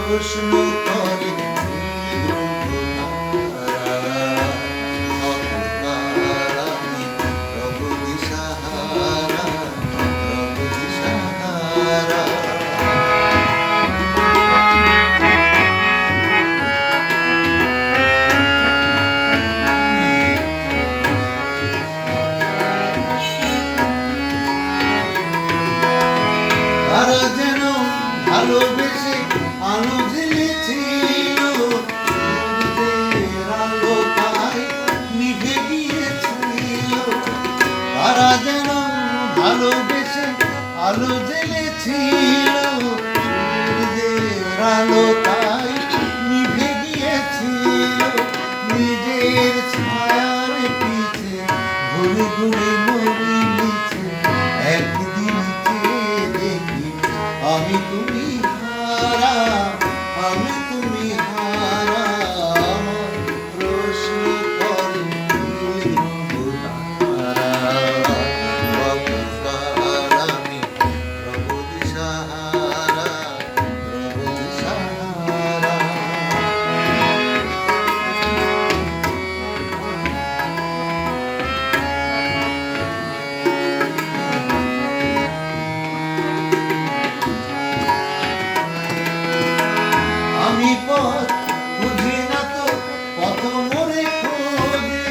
প্রশ্ন করে প্রভু দিশাহারা, প্রভু দিশাহারা। তারা যেন ভালোবেসে আলো জ্বেলেছিল, সূর্যের আলো তাই নিভে গিয়েছিল। তারা যেন ভালোবেসে আলো জ্বেলেছিল, সূর্যের আলো তাই নিভে গিয়েছিল। নিজের ছায়ার পিছে ঘুরে ঘুরে মরি নিচে, একদিন চেয়ে দেখি আমি তুমি হারা, আমি তুমি হারা। আমার প্রশ্ন করে আমি প্রভু দিশাহারা, প্রভু দিশাহারা। আমি পথ বুঝি না তো পথ মোরে খোঁজে,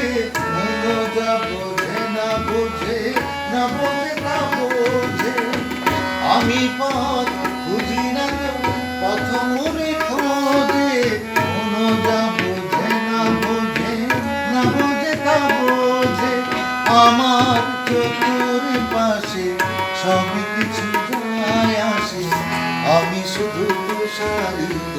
মনো যা বোঝে না বোঝে, না বোঝে না বোঝে। আমি পথ বুঝি না তো পথ মোরে খোঁজে, মনো যা বোঝে না বোঝে, না বোঝে তা বোঝে। আমার চোখের পাশে সব কিছু যায় আসে, আমি শুধু প্রসারিত